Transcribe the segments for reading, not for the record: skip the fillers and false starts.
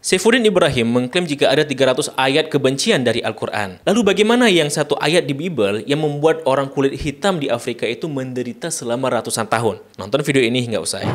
Saifuddin Ibrahim mengklaim jika ada 300 ayat kebencian dari Al-Quran. Lalu bagaimana yang satu ayat di Bible yang membuat orang kulit hitam di Afrika itu menderita selama ratusan tahun? Nonton video ini hingga usai.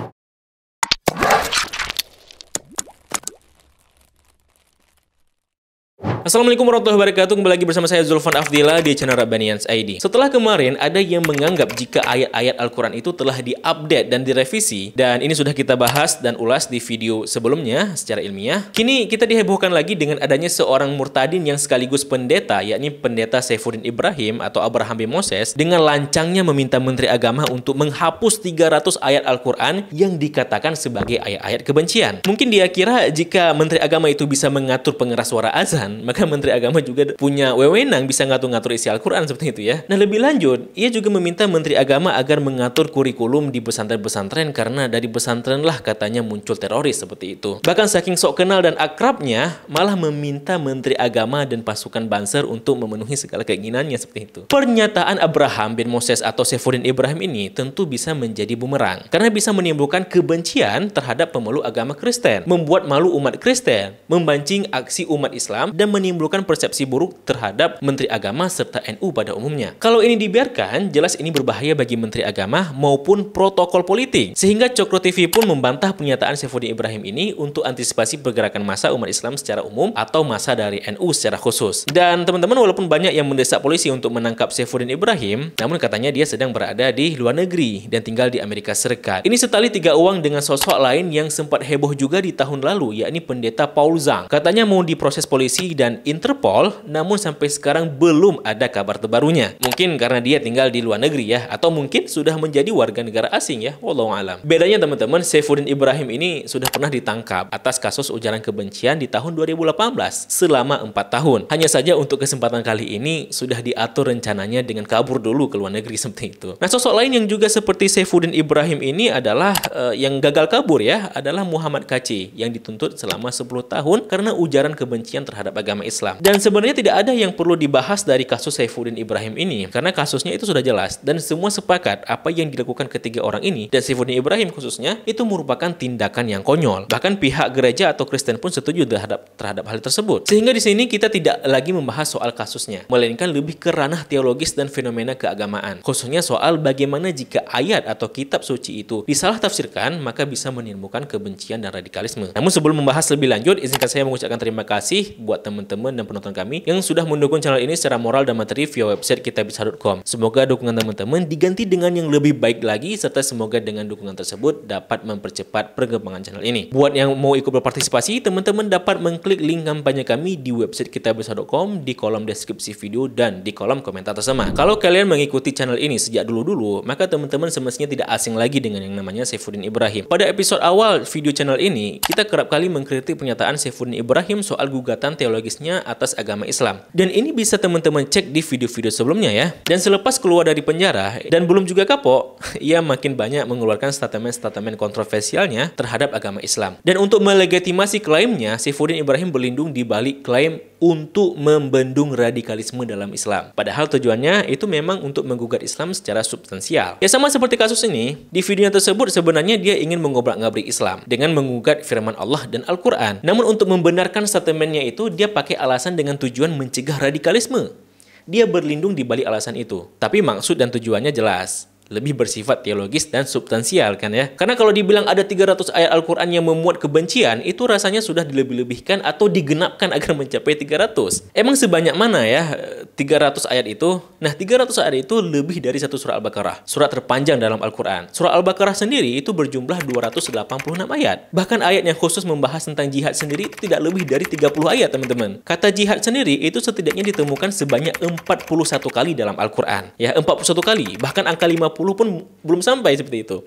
Assalamualaikum warahmatullahi wabarakatuh. Kembali lagi bersama saya Zulfan Afdillah di channel Rabbanians ID. Setelah kemarin ada yang menganggap jika ayat-ayat Al-Quran itu telah diupdate dan direvisi, dan ini sudah kita bahas dan ulas di video sebelumnya secara ilmiah. Kini kita dihebohkan lagi dengan adanya seorang murtadin yang sekaligus pendeta, yakni pendeta Saifuddin Ibrahim atau Abraham bin Moses, dengan lancangnya meminta Menteri Agama untuk menghapus 300 ayat Al-Quran yang dikatakan sebagai ayat-ayat kebencian. Mungkin dia kira jika Menteri Agama itu bisa mengatur pengeras suara azan, maka Menteri Agama juga punya wewenang bisa ngatur-ngatur isi Al-Quran seperti itu ya. Nah, lebih lanjut, ia juga meminta Menteri Agama agar mengatur kurikulum di pesantren-pesantren karena dari pesantren lah katanya muncul teroris seperti itu. Bahkan saking sok kenal dan akrabnya, malah meminta Menteri Agama dan pasukan Banser untuk memenuhi segala keinginannya seperti itu. Pernyataan Abraham bin Moses atau Saifuddin Ibrahim ini tentu bisa menjadi bumerang karena bisa menimbulkan kebencian terhadap pemeluk agama Kristen, membuat malu umat Kristen, membancing aksi umat Islam, dan menimbulkan persepsi buruk terhadap Menteri Agama serta NU pada umumnya. Kalau ini dibiarkan, jelas ini berbahaya bagi Menteri Agama maupun protokol politik. Sehingga Cokro TV pun membantah pernyataan Saifuddin Ibrahim ini untuk antisipasi pergerakan massa umat Islam secara umum atau massa dari NU secara khusus. Dan teman-teman, walaupun banyak yang mendesak polisi untuk menangkap Saifuddin Ibrahim, namun katanya dia sedang berada di luar negeri dan tinggal di Amerika Serikat. Ini setali tiga uang dengan sosok lain yang sempat heboh juga di tahun lalu, yakni pendeta Paul Zhang. Katanya mau diproses polisi dan Interpol, namun sampai sekarang belum ada kabar terbarunya. Mungkin karena dia tinggal di luar negeri ya, atau mungkin sudah menjadi warga negara asing ya, wallahu alam. Bedanya teman-teman, Saifuddin Ibrahim ini sudah pernah ditangkap atas kasus ujaran kebencian di tahun 2018 selama 4 tahun. Hanya saja untuk kesempatan kali ini sudah diatur rencananya dengan kabur dulu ke luar negeri seperti itu. Nah, sosok lain yang juga seperti Saifuddin Ibrahim ini adalah yang gagal kabur ya, adalah Muhammad Kc yang dituntut selama 10 tahun karena ujaran kebencian terhadap agama Islam. Dan sebenarnya tidak ada yang perlu dibahas dari kasus Saifuddin Ibrahim ini karena kasusnya itu sudah jelas dan semua sepakat apa yang dilakukan ketiga orang ini dan Saifuddin Ibrahim khususnya itu merupakan tindakan yang konyol. Bahkan pihak gereja atau Kristen pun setuju terhadap hal tersebut. Sehingga di sini kita tidak lagi membahas soal kasusnya, melainkan lebih ke ranah teologis dan fenomena keagamaan. Khususnya soal bagaimana jika ayat atau kitab suci itu disalah tafsirkan maka bisa menimbulkan kebencian dan radikalisme. Namun sebelum membahas lebih lanjut, izinkan saya mengucapkan terima kasih buat teman-teman dan penonton kami yang sudah mendukung channel ini secara moral dan materi via website kitabisa.com. Semoga dukungan teman-teman diganti dengan yang lebih baik lagi, serta semoga dengan dukungan tersebut dapat mempercepat perkembangan channel ini. Buat yang mau ikut berpartisipasi, teman-teman dapat mengklik link kampanye kami di website kitabisa.com di kolom deskripsi video dan di kolom komentar tersebut. Kalau kalian mengikuti channel ini sejak dulu-dulu, maka teman-teman semestinya tidak asing lagi dengan yang namanya Saifuddin Ibrahim. Pada episode awal video channel ini, kita kerap kali mengkritik pernyataan Saifuddin Ibrahim soal gugatan teologisnya atas agama Islam. Dan ini bisa teman-teman cek di video-video sebelumnya ya. Dan selepas keluar dari penjara dan belum juga kapok, ia makin banyak mengeluarkan statement-statement kontroversialnya terhadap agama Islam. Dan untuk melegitimasi klaimnya, Saifuddin Ibrahim berlindung di balik klaim untuk membendung radikalisme dalam Islam. Padahal tujuannya itu memang untuk menggugat Islam secara substansial. Ya sama seperti kasus ini, di videonya tersebut sebenarnya dia ingin mengobrak-ngabrik Islam dengan menggugat firman Allah dan Al-Quran. Namun untuk membenarkan statementnya itu, dia pakai alasan dengan tujuan mencegah radikalisme. Dia berlindung di balik alasan itu. Tapi maksud dan tujuannya jelas. Lebih bersifat teologis dan substansial kan ya. Karena kalau dibilang ada 300 ayat Al-Quran yang memuat kebencian, itu rasanya sudah dilebih-lebihkan atau digenapkan agar mencapai 300. Emang sebanyak mana ya 300 ayat itu? Nah, 300 ayat itu lebih dari satu surah Al-Baqarah, surat terpanjang dalam Al-Quran. Surah Al-Baqarah sendiri itu berjumlah 286 ayat. Bahkan ayat yang khusus membahas tentang jihad sendiri itu tidak lebih dari 30 ayat teman-teman. Kata jihad sendiri itu setidaknya ditemukan sebanyak 41 kali dalam Al-Quran. Ya, 41 kali. Bahkan angka 50 pun belum sampai seperti itu.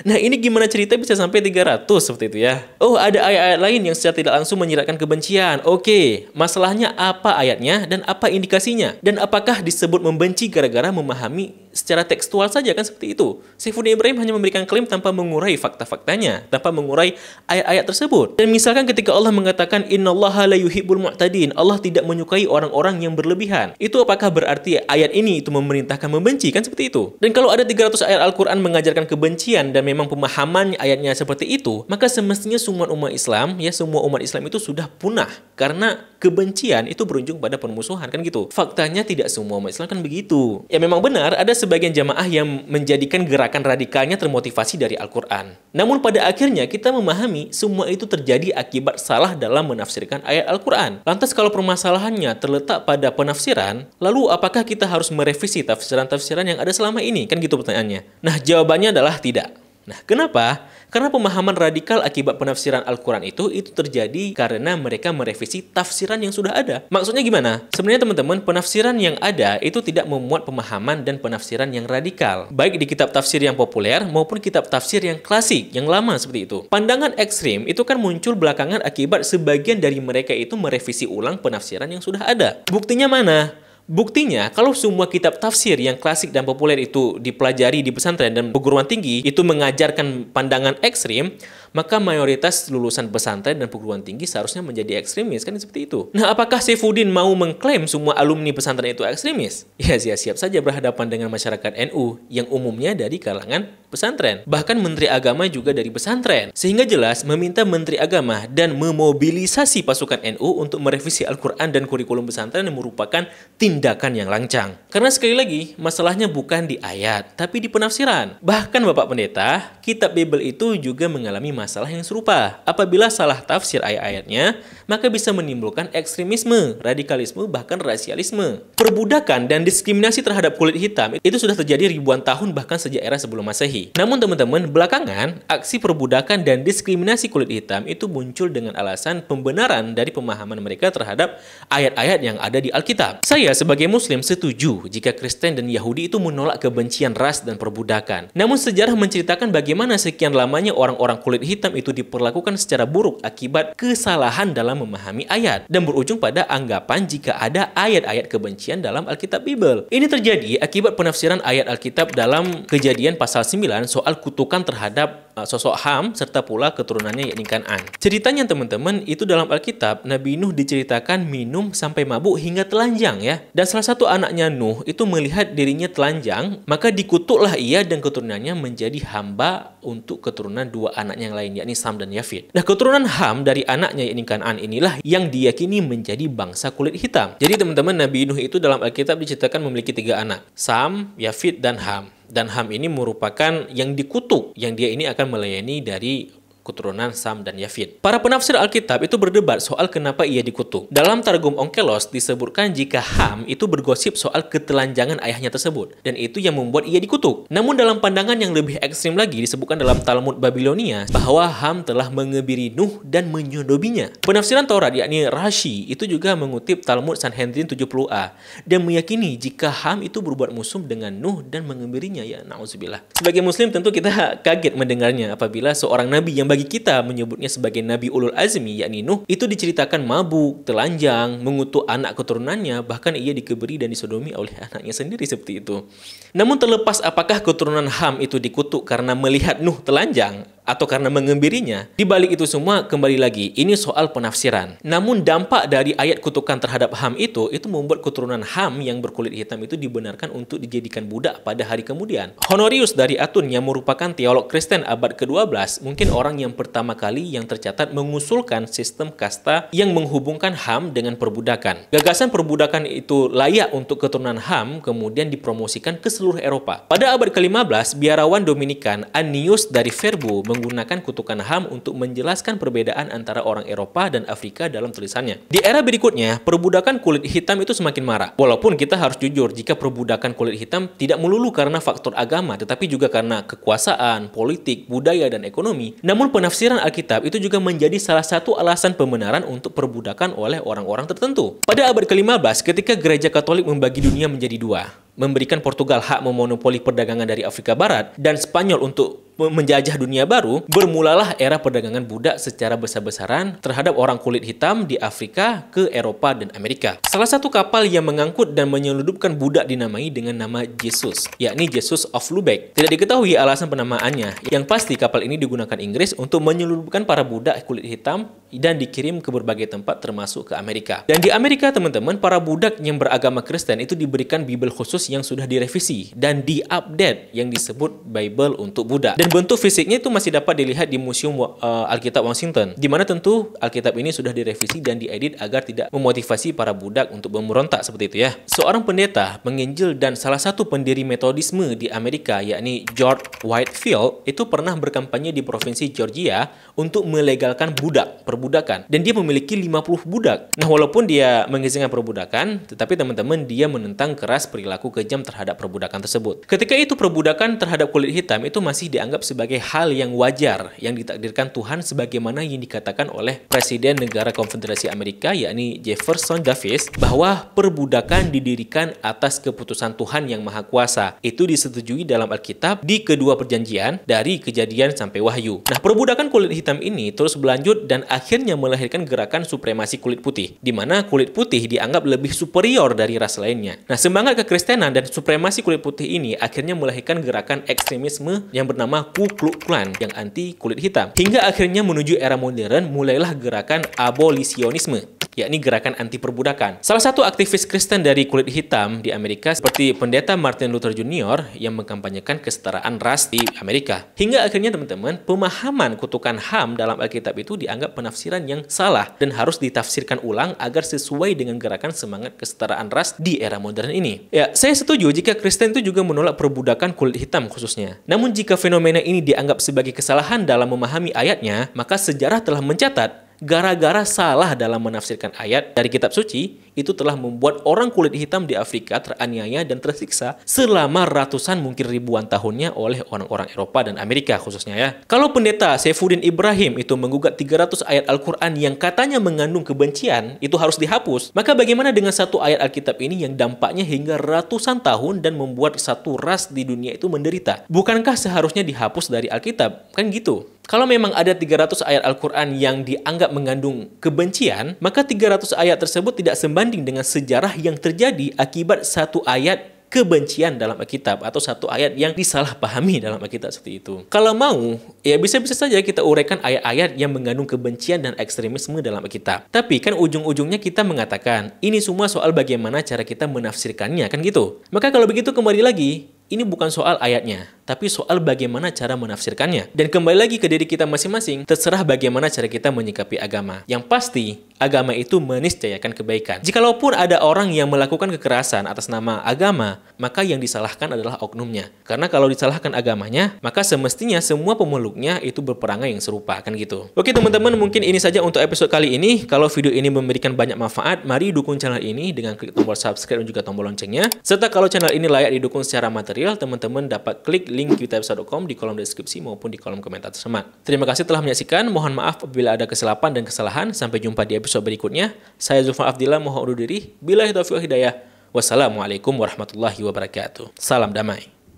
Nah, ini gimana cerita bisa sampai 300 seperti itu ya? Oh, ada ayat-ayat lain yang secara tidak langsung menyiratkan kebencian. Oke, masalahnya apa ayatnya dan apa indikasinya? Dan apakah disebut membenci gara-gara memahami secara tekstual saja kan seperti itu. Saifuddin Ibrahim hanya memberikan klaim tanpa mengurai fakta-faktanya, tanpa mengurai ayat-ayat tersebut. Dan misalkan ketika Allah mengatakan innallaha la yuhibbul mu'tadin, Allah tidak menyukai orang-orang yang berlebihan. Itu apakah berarti ayat ini itu memerintahkan membenci? Kan seperti itu. Dan kalau ada 300 ayat Al-Quran mengajarkan kebencian dan memang pemahaman ayatnya seperti itu, maka semestinya semua umat Islam itu sudah punah karena kebencian itu berujung pada permusuhan kan gitu. Faktanya tidak semua umat Islam kan begitu. Ya memang benar ada sebagian jamaah yang menjadikan gerakan radikalnya termotivasi dari Al-Quran. Namun pada akhirnya kita memahami semua itu terjadi akibat salah dalam menafsirkan ayat Al-Quran. Lantas kalau permasalahannya terletak pada penafsiran, lalu apakah kita harus merevisi tafsiran-tafsiran yang ada selama ini? Kan gitu pertanyaannya. Nah jawabannya adalah tidak. Nah, kenapa? Karena pemahaman radikal akibat penafsiran Al-Quran itu terjadi karena mereka merevisi tafsiran yang sudah ada. Maksudnya gimana? Sebenarnya teman-teman, penafsiran yang ada itu tidak memuat pemahaman dan penafsiran yang radikal. Baik di kitab tafsir yang populer maupun kitab tafsir yang klasik, yang lama seperti itu. Pandangan ekstrim itu kan muncul belakangan akibat sebagian dari mereka itu merevisi ulang penafsiran yang sudah ada. Buktinya mana? Buktinya, kalau semua kitab tafsir yang klasik dan populer itu dipelajari di pesantren dan perguruan tinggi itu mengajarkan pandangan ekstrim, maka mayoritas lulusan pesantren dan perguruan tinggi seharusnya menjadi ekstremis, kan seperti itu. Nah, apakah Saifuddin mau mengklaim semua alumni pesantren itu ekstremis? Ya, siap saja berhadapan dengan masyarakat NU yang umumnya dari kalangan pesantren. Bahkan Menteri Agama juga dari pesantren. Sehingga jelas meminta Menteri Agama dan memobilisasi pasukan NU untuk merevisi Al-Quran dan kurikulum pesantren yang merupakan tindakan yang lancang. Karena sekali lagi, masalahnya bukan di ayat, tapi di penafsiran. Bahkan Bapak Pendeta, kitab Bible itu juga mengalami masalah yang serupa. Apabila salah tafsir ayat-ayatnya, maka bisa menimbulkan ekstremisme, radikalisme, bahkan rasialisme. Perbudakan dan diskriminasi terhadap kulit hitam itu sudah terjadi ribuan tahun bahkan sejak era sebelum Masehi. Namun teman-teman, belakangan aksi perbudakan dan diskriminasi kulit hitam itu muncul dengan alasan pembenaran dari pemahaman mereka terhadap ayat-ayat yang ada di Alkitab. Saya sebagai Muslim setuju jika Kristen dan Yahudi itu menolak kebencian ras dan perbudakan. Namun sejarah menceritakan bagaimana sekian lamanya orang-orang kulit hitam itu diperlakukan secara buruk akibat kesalahan dalam memahami ayat dan berujung pada anggapan jika ada ayat-ayat kebencian dalam Alkitab Bible. Ini terjadi akibat penafsiran ayat Alkitab dalam Kejadian pasal 9 soal kutukan terhadap sosok Ham serta pula keturunannya yakni Kan'an. Ceritanya teman-teman, itu dalam Alkitab Nabi Nuh diceritakan minum sampai mabuk hingga telanjang ya. Dan salah satu anaknya Nuh itu melihat dirinya telanjang, maka dikutuklah ia dan keturunannya menjadi hamba untuk keturunan dua anaknya yang lain yakni Sam dan Yafid. Nah, keturunan Ham dari anaknya yakni Kan'an inilah yang diyakini menjadi bangsa kulit hitam. Jadi teman-teman, Nabi Nuh itu dalam Alkitab diceritakan memiliki 3 anak, Sam, Yafid, dan Ham. Dan Ham ini merupakan yang dikutuk, yang dia ini akan melayani dari keturunan Sam dan Yafid. Para penafsir Alkitab itu berdebat soal kenapa ia dikutuk. Dalam Targum Onkelos disebutkan jika Ham itu bergosip soal ketelanjangan ayahnya tersebut, dan itu yang membuat ia dikutuk. Namun dalam pandangan yang lebih ekstrim lagi disebutkan dalam Talmud Babilonia bahwa Ham telah mengebiri Nuh dan menyodominya. Penafsiran Taurat yakni Rashi itu juga mengutip Talmud Sanhedrin 70a dan meyakini jika Ham itu berbuat musuh dengan Nuh dan mengebirinya, ya na'udzubillah. Sebagai Muslim tentu kita kaget mendengarnya apabila seorang nabi yang bagi kita menyebutnya sebagai Nabi Ulul Azmi yakni Nuh itu diceritakan mabuk, telanjang, mengutuk anak keturunannya, bahkan ia dikebiri dan disodomi oleh anaknya sendiri seperti itu. Namun terlepas apakah keturunan Ham itu dikutuk karena melihat Nuh telanjang atau karena mengembirinya, di balik itu semua kembali lagi ini soal penafsiran. Namun dampak dari ayat kutukan terhadap Ham itu membuat keturunan Ham yang berkulit hitam itu dibenarkan untuk dijadikan budak pada hari kemudian. Honorius dari Atun yang merupakan teolog Kristen abad ke-12 mungkin orang yang pertama kali yang tercatat mengusulkan sistem kasta yang menghubungkan Ham dengan perbudakan. Gagasan perbudakan itu layak untuk keturunan Ham kemudian dipromosikan ke seluruh Eropa. Pada abad ke-15, biarawan Dominikan Annius dari Verbo menggunakan kutukan Ham untuk menjelaskan perbedaan antara orang Eropa dan Afrika dalam tulisannya. Di era berikutnya, perbudakan kulit hitam itu semakin marak. Walaupun kita harus jujur jika perbudakan kulit hitam tidak melulu karena faktor agama, tetapi juga karena kekuasaan, politik, budaya, dan ekonomi. Namun penafsiran Alkitab itu juga menjadi salah satu alasan pembenaran untuk perbudakan oleh orang-orang tertentu. Pada abad ke-15, ketika gereja Katolik membagi dunia menjadi dua, memberikan Portugal hak memonopoli perdagangan dari Afrika Barat dan Spanyol untuk menjajah dunia baru, bermulalah era perdagangan budak secara besar-besaran terhadap orang kulit hitam di Afrika ke Eropa dan Amerika. Salah satu kapal yang mengangkut dan menyelundupkan budak dinamai dengan nama Jesus, yakni Jesus of Lubeck. Tidak diketahui alasan penamaannya. Yang pasti kapal ini digunakan Inggris untuk menyelundupkan para budak kulit hitam dan dikirim ke berbagai tempat termasuk ke Amerika. Dan di Amerika, teman-teman, para budak yang beragama Kristen itu diberikan Bible khusus yang sudah direvisi dan diupdate yang disebut Bible untuk budak. Dan bentuk fisiknya itu masih dapat dilihat di Museum Alkitab Washington, di mana tentu Alkitab ini sudah direvisi dan diedit agar tidak memotivasi para budak untuk memberontak seperti itu ya. Seorang pendeta, penginjil dan salah satu pendiri metodisme di Amerika, yakni George Whitefield, itu pernah berkampanye di provinsi Georgia untuk melegalkan perbudakan, dan dia memiliki 50 budak. Nah, walaupun dia mengizinkan perbudakan, tetapi teman-teman, dia menentang keras perilaku kejam terhadap perbudakan tersebut. Ketika itu perbudakan terhadap kulit hitam itu masih dianggap sebagai hal yang wajar yang ditakdirkan Tuhan, sebagaimana yang dikatakan oleh Presiden Negara Konfederasi Amerika, yakni Jefferson Davis, bahwa perbudakan didirikan atas keputusan Tuhan yang Maha Kuasa. Itu disetujui dalam Alkitab di kedua perjanjian dari Kejadian sampai Wahyu. Nah, perbudakan kulit hitam ini terus berlanjut dan akhirnya melahirkan gerakan supremasi kulit putih, di mana kulit putih dianggap lebih superior dari ras lainnya. Nah, semangat kekristenan dan supremasi kulit putih ini akhirnya melahirkan gerakan ekstremisme yang bernama Ku Klux Klan yang anti kulit hitam. Hingga akhirnya menuju era modern, mulailah gerakan abolisionisme, yakni gerakan anti perbudakan. Salah satu aktivis Kristen dari kulit hitam di Amerika seperti pendeta Martin Luther Jr. yang mengkampanyekan kesetaraan ras di Amerika. Hingga akhirnya teman-teman, pemahaman kutukan HAM dalam Alkitab itu dianggap penafsiran yang salah dan harus ditafsirkan ulang agar sesuai dengan gerakan semangat kesetaraan ras di era modern ini. Ya, saya setuju jika Kristen itu juga menolak perbudakan kulit hitam khususnya. Namun jika fenomena ini dianggap sebagai kesalahan dalam memahami ayatnya, maka sejarah telah mencatat gara-gara salah dalam menafsirkan ayat dari kitab suci, itu telah membuat orang kulit hitam di Afrika teraniaya dan tersiksa selama ratusan mungkin ribuan tahunnya oleh orang-orang Eropa dan Amerika khususnya ya. Kalau pendeta Saifuddin Ibrahim itu menggugat 300 ayat Al-Quran yang katanya mengandung kebencian, itu harus dihapus, maka bagaimana dengan satu ayat Alkitab ini yang dampaknya hingga ratusan tahun dan membuat satu ras di dunia itu menderita? Bukankah seharusnya dihapus dari Alkitab? Kan gitu. Kalau memang ada 300 ayat Al-Quran yang dianggap mengandung kebencian, maka 300 ayat tersebut tidak sebanding dengan sejarah yang terjadi akibat satu ayat kebencian dalam Alkitab atau satu ayat yang disalahpahami dalam Alkitab seperti itu. Kalau mau, ya bisa-bisa saja kita uraikan ayat-ayat yang mengandung kebencian dan ekstremisme dalam Alkitab. Tapi kan ujung-ujungnya kita mengatakan, ini semua soal bagaimana cara kita menafsirkannya, kan gitu. Maka kalau begitu kembali lagi, ini bukan soal ayatnya, tapi soal bagaimana cara menafsirkannya. Dan kembali lagi ke diri kita masing-masing, terserah bagaimana cara kita menyikapi agama. Yang pasti, agama itu meniscayakan kebaikan. Jikalaupun ada orang yang melakukan kekerasan atas nama agama, maka yang disalahkan adalah oknumnya. Karena kalau disalahkan agamanya, maka semestinya semua pemeluknya itu berperangai yang serupa, kan gitu. Oke teman-teman, mungkin ini saja untuk episode kali ini. Kalau video ini memberikan banyak manfaat, mari dukung channel ini dengan klik tombol subscribe dan juga tombol loncengnya. Serta kalau channel ini layak didukung secara materi, teman-teman dapat klik link kitabisa.com di kolom deskripsi maupun di kolom komentar tersemat. Terima kasih telah menyaksikan. Mohon maaf apabila ada kesilapan dan kesalahan. Sampai jumpa di episode berikutnya. Saya Zulfan Afdillah, mohon undur diri. Billahi taufiq wal hidayah. Wassalamualaikum warahmatullahi wabarakatuh. Salam damai.